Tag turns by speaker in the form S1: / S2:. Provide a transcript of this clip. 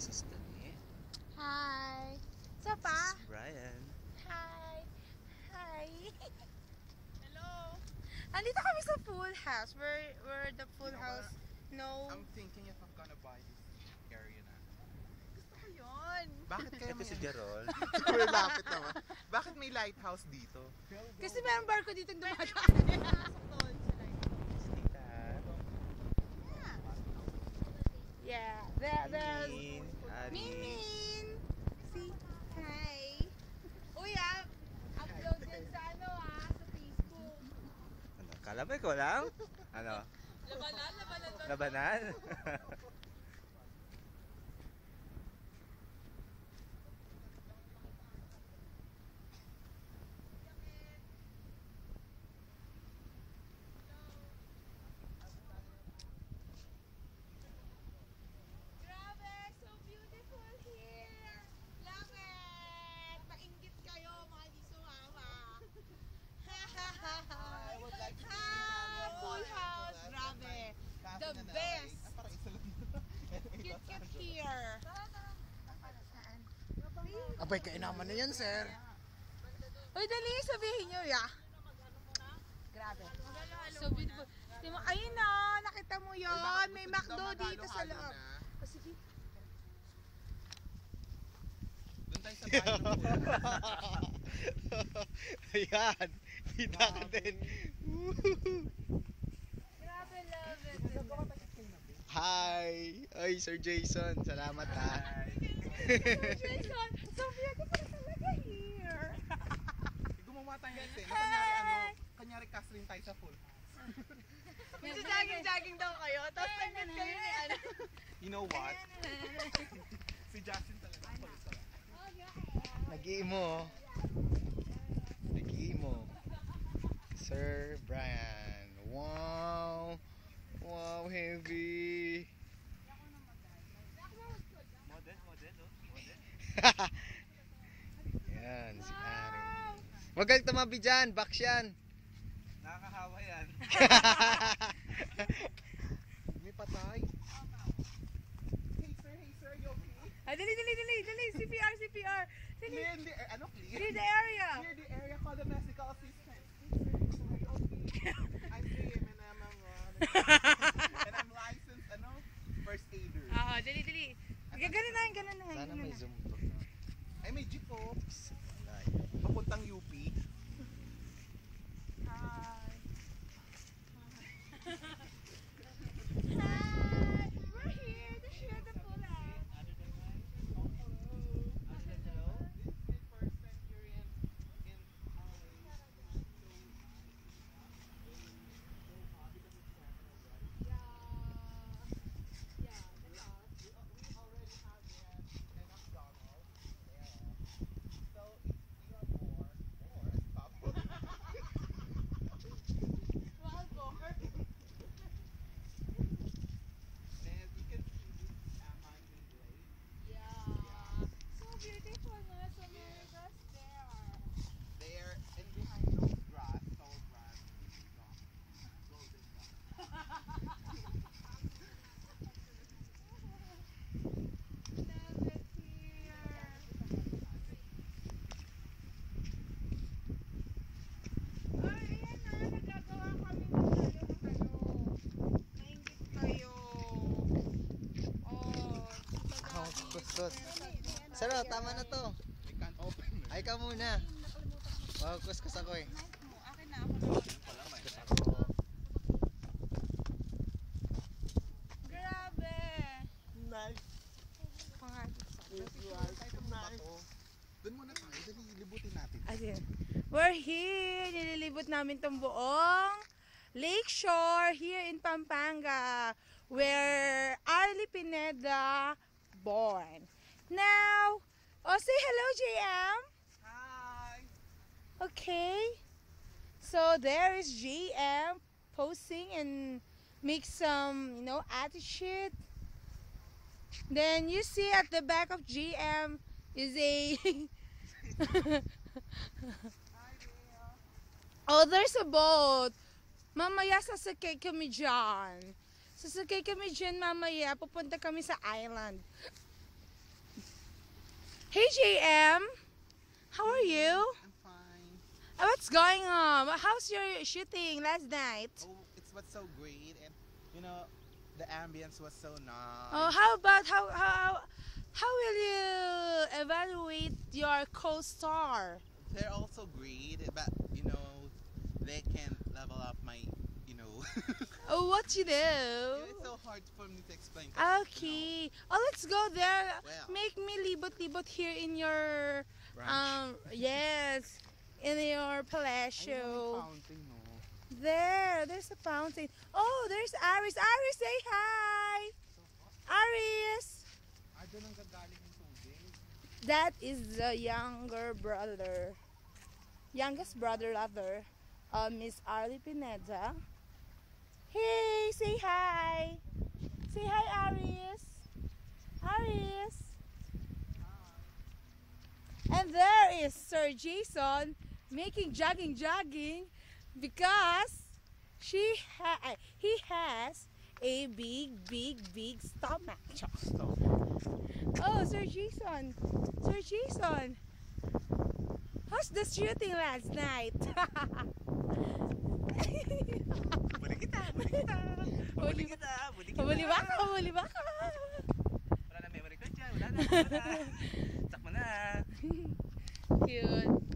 S1: Princess Dani.
S2: Hi. Isa pa?
S1: Brian.
S2: Hi. Hi. Hello. Andito kami sa Full House. We're the Full House. No.
S3: I'm thinking if I'm gonna buy this area na.
S2: Gusto ko yun.
S3: Bakit kaya
S1: Ito si Gerald.
S3: May lapit naman. Bakit may lighthouse dito?
S2: Kasi meron barko dito dumadaan. Yeah. There's
S1: Min, Ari.
S2: Min. See? Hi. Uy upload din sa sa Facebook.
S1: Ano, kalabay ko lang? Ano?
S2: Labanan.
S1: Labanan?
S2: Grabe, so beautiful here. Love it. Mainggit kayo, mga di sumama. Hi, Full House. Grabe. The best.
S3: Parang isa lang.
S2: Cute here.
S4: Abay, kainaman na yan, sir.
S2: Uy, dali, sabihin nyo, ya. Grabe. So beautiful. Ayun na, nakita mo yon. May McDo dito sa loob. O, sige.
S3: Doon tayo sa bahay.
S4: Ayan, kita ka din.
S2: Grabe, love it.
S4: Hi! Ay, Sir Jason, salamat ha.
S2: Jason, so beautiful talaga here.
S3: Gumawa tayo ng scene.
S2: Hey!
S3: Kanyari cast rin tayo sa full.
S2: Jogging daw kayo, tapos nagkat kayo ni ano.
S3: You know what? Si Justin talaga.
S4: Nag-iimo. Nag-iimo. Sir Brian. Wow! Wow, heavy! Yan, si Aring. Huwag kang tumabi dyan, box yan.
S1: Nakakahawa yan.
S3: May patay. Hey sir, you okay?
S2: Dali, CPR. Dali.
S3: Clear the ano
S2: Clear the area.
S3: Clear the area, call the medical assistant. I'm JM and I'm and I'm licensed first aider.
S2: Dali. Ganun na.
S4: Sana may zoom to.
S3: Ay may jeep po. Papuntang UP.
S2: Hi. We're here to share the Full House.
S3: There and behind those grass, tall grass, is golden
S4: Kuskus. Sir, tama na to.
S3: We can't open it.
S4: Ay ka muna. Oh, kuskus ako eh.
S2: Grabe.
S4: Nice.
S3: Doon muna tayo, dali libutin natin.
S2: We're here. Nililibot namin tong buong Lakeshore here in Pampanga, where Arlie Pineda born. Now, say hello, JM.
S3: Hi!
S2: Okay. So there is JM posing and make some, attitude. Then you see at the back of GM is a oh, there's a boat. Mamaya sasakay kami dyan. Sasakay kami dyan mamaya. Pupunta kami sa island. Hey JM, how are you?
S3: I'm fine.
S2: What's going on? How's your shooting last night?
S3: Oh, it's what's so great, and you know, the ambience was so nice.
S2: Oh, how about how will you evaluate your co-star?
S3: They're also great, but you know, they can level up my, you know.
S2: Oh, what you do?
S3: It's so hard for me to explain. 'Cause,
S2: Okay. Oh, let's go there.
S3: Well.
S2: Make me libot-libot here in your
S3: Ranch.
S2: yes, in your
S3: You know,
S2: palacio.
S3: fountain, no?
S2: There's a fountain. Oh, there's Aris. Aris, say hi. Aris.
S3: I don't know gagaling yung tubig.
S2: That is the youngest brother rather, Miss Arlie Pineda. Hey, say hi. Say hi, Aris. Aris. And there is Sir Jason making jogging because he has a big stomach. Oh, Sir Jason. Sir Jason. How's the shooting last night?
S1: Buli kita, buli kita. Buli kita, buli kita.
S2: Huli ba ka? Huli ba ka?
S1: Wala na memory card dyan, wala na. Sakmo na.
S2: Cute.